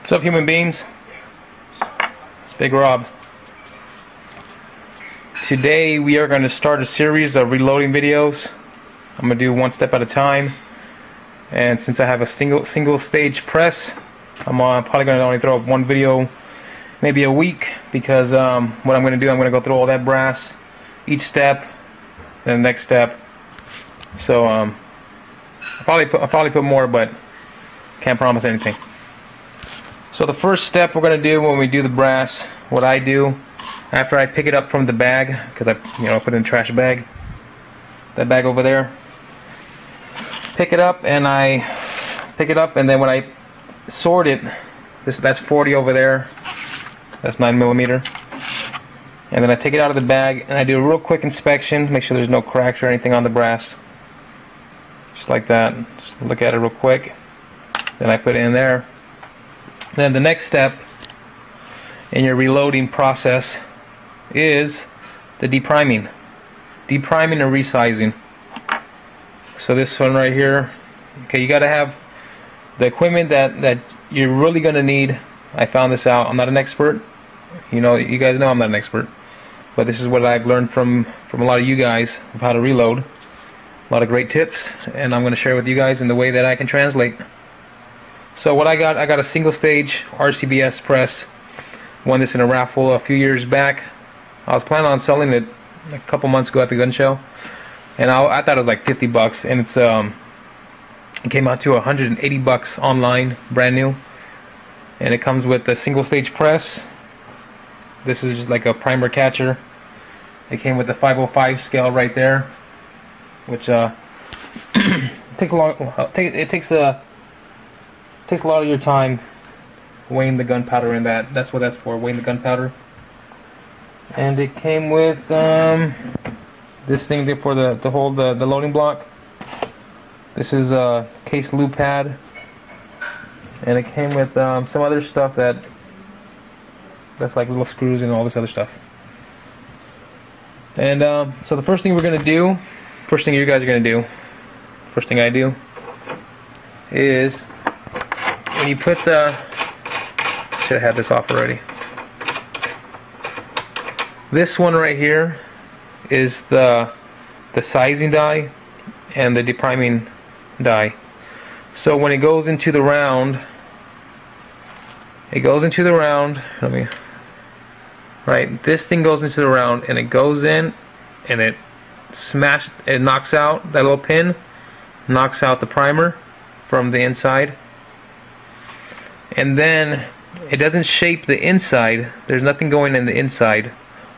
What's up, human beings? It's Big Rob. Today we are going to start a series of reloading videos. I'm going to do one step at a time, and since I have a single stage press, I'm probably going to only throw up one video maybe a week, because what I'm going to do, I'm going to go through all that brass, each step, then the next step. So I'll probably put more, but can't promise anything. So the first step we're going to do when we do the brass, what I do after I pick it up from the bag, because I put it in a trash bag, that bag over there, pick it up and then when I sort it, that's 40 over there, that's 9mm, and then I take it out of the bag and I do a real quick inspection, make sure there's no cracks or anything on the brass, just like that. Just look at it real quick, then I put it in there. Then the next step in your reloading process is the depriming and resizing. So this one right here, okay, you got to have the equipment that you're really going to need. I found this out. I'm not an expert. You guys know I'm not an expert, but this is what I've learned from a lot of you guys of how to reload. A lot of great tips, and I'm going to share with you guys in the way that I can translate. So what I got a single stage RCBS press. Won this in a raffle a few years back. I was planning on selling it a couple months ago at the gun show, and I thought it was like 50 bucks, and it came out to 180 bucks online, brand new. And it comes with a single stage press. This is just like a primer catcher. It came with the 505 scale right there, which takes a lot of your time weighing the gunpowder in that. That's what that's for, weighing the gunpowder. And it came with this thing there to hold the loading block. This is a case loop pad, and it came with some other stuff that's like little screws and all this other stuff. And so the first thing we're gonna do, first thing you guys are gonna do, first thing I do is, when you put should have had this off already. This one right here is the sizing die and the depriming die. So when it goes into the round, right, this thing goes into the round, and it goes in and it knocks out that little pin, knocks out the primer from the inside. And then it doesn't shape the inside. There's nothing going in the inside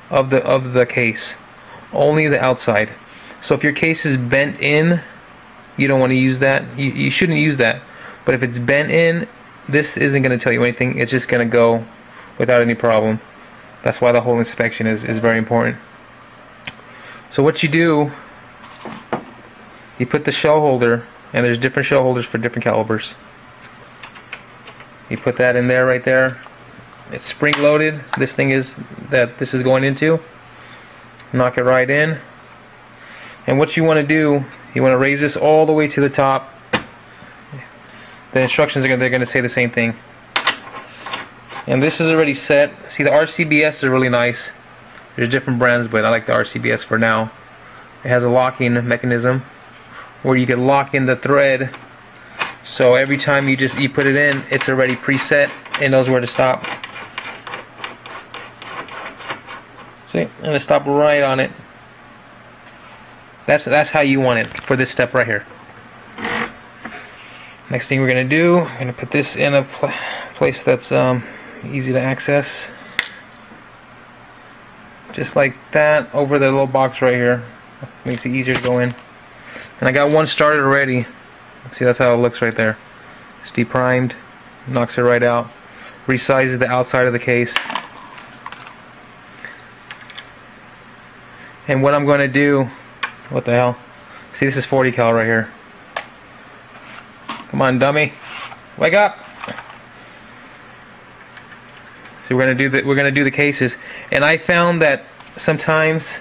of the case, only the outside. So if your case is bent in, you don't want to use that. You shouldn't use that. But if it's bent in, this isn't going to tell you anything. It's just going to go without any problem. That's why the whole inspection is very important. So what you do, you put the shell holder, and there's different shell holders for different calibers. You put that in there, right there. It's spring loaded. This thing is this is going into. Knock it right in. And what you want to do, you want to raise this all the way to the top. The instructions they're going to say the same thing. And this is already set. See, the RCBS is really nice. There's different brands, but I like the RCBS for now. It has a locking mechanism where you can lock in the thread. So every time you put it in, it's already preset. It knows where to stop. See, I'm gonna stop right on it. That's how you want it for this step right here. Next thing we're gonna do, we're gonna put this in a place that's easy to access, just like that, over the little box right here. Makes it easier to go in. And I got one started already. See, that's how it looks right there. It's deprimed, knocks it right out, resizes the outside of the case. And what I'm going to do, what the hell? See, this is 40 cal right here. Come on, dummy, wake up! So we're gonna do the cases, and I found that sometimes.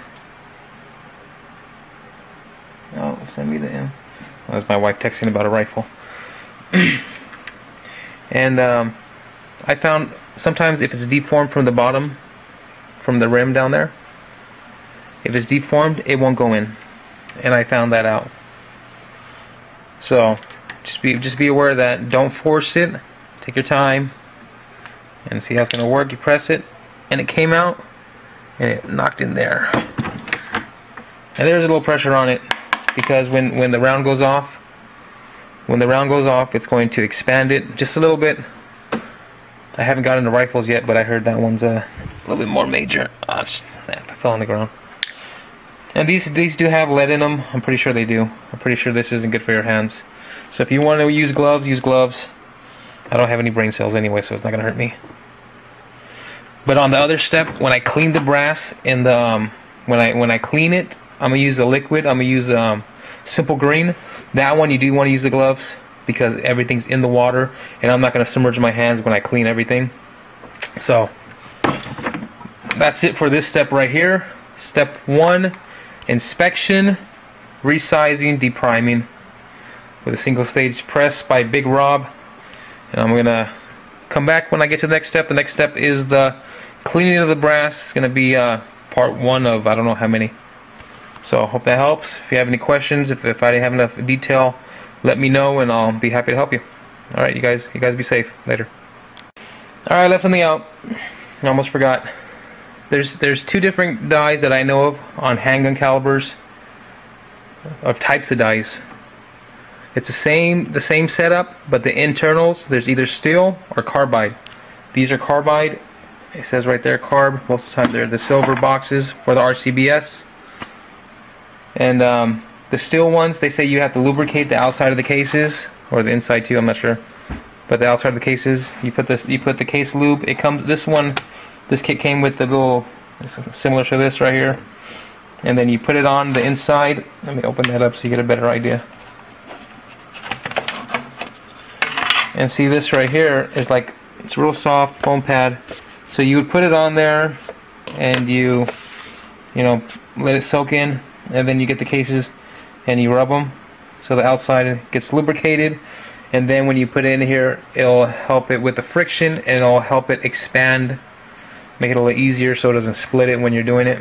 Oh, send me the in. That's my wife texting about a rifle. And I found sometimes if it's deformed from the bottom, from the rim down there, if it's deformed, it won't go in, and I found that out. So just be aware of that. Don't force it. Take your time and see how it's going to work. You press it, and it came out, and it knocked in there. And there's a little pressure on it because when the round goes off, it's going to expand it just a little bit. I haven't gotten the rifles yet, but I heard that one's a little bit more major. Ah, snap! I fell on the ground. And these do have lead in them. I'm pretty sure they do. I'm pretty sure this isn't good for your hands. So if you want to use gloves, use gloves. I don't have any brain cells anyway, so it's not gonna hurt me. But on the other step, when I clean the brass in the when I clean it, I'm gonna use a liquid. I'm gonna use simple green. That one you do want to use the gloves because everything's in the water, and I'm not gonna submerge my hands when I clean everything. So that's it for this step right here. Step 1: inspection, resizing, depriming with a single stage press by Big Rob. And I'm gonna come back when I get to the next step. The next step is the cleaning of the brass. It's gonna be part 1 of I don't know how many. So I hope that helps. If you have any questions, if I didn't have enough detail, let me know and I'll be happy to help you. Alright, you guys be safe. Later. Alright, I left something out. I almost forgot. There's 2 different dies that I know of on handgun calibers, of types of dies. It's the same setup, but the internals, there's either steel or carbide. These are carbide. It says right there carb. Most of the time they're the silver boxes for the RCBS. And the steel ones, they say you have to lubricate the outside of the cases, or the inside too, I'm not sure. But the outside of the cases, you put the case lube. It comes, this kit came with the little, similar to this right here. And then you put it on the inside. Let me open that up so you get a better idea. And see, this right here is like, it's real soft foam pad. So you would put it on there and you know, let it soak in, and then you get the cases and you rub them so the outside gets lubricated. And then when you put it in here, it'll help it with the friction and it'll help it expand, make it a little easier so it doesn't split it when you're doing it.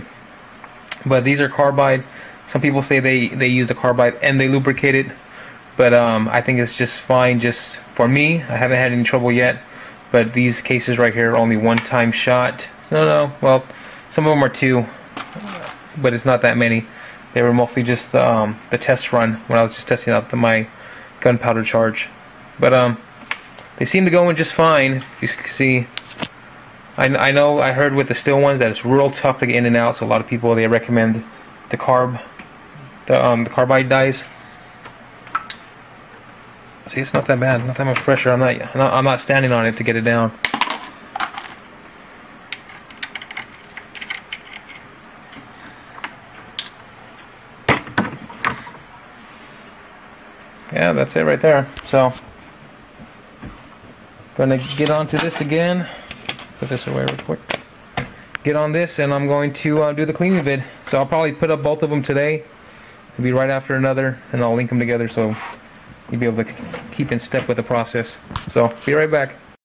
But these are carbide. Some people say they use the carbide and they lubricate it. But I think it's just fine just for me. I haven't had any trouble yet. But these cases right here are only 1-time shot. No, well, some of them are 2. But it's not that many. They were mostly just the test run when I was just testing out my gunpowder charge. But they seem to go in just fine. If you see, I know I heard with the steel ones that it's real tough to get in and out. So a lot of people, they recommend the carbide dies. See, it's not that bad, not that much pressure. I'm not standing on it to get it down. Yeah, that's it right there. So, gonna get onto this again. Put this away real quick. Get on this, and I'm going to do the cleaning vid. So I'll probably put up both of them today. It'll be right after another, and I'll link them together so you'll be able to keep in step with the process. So, be right back.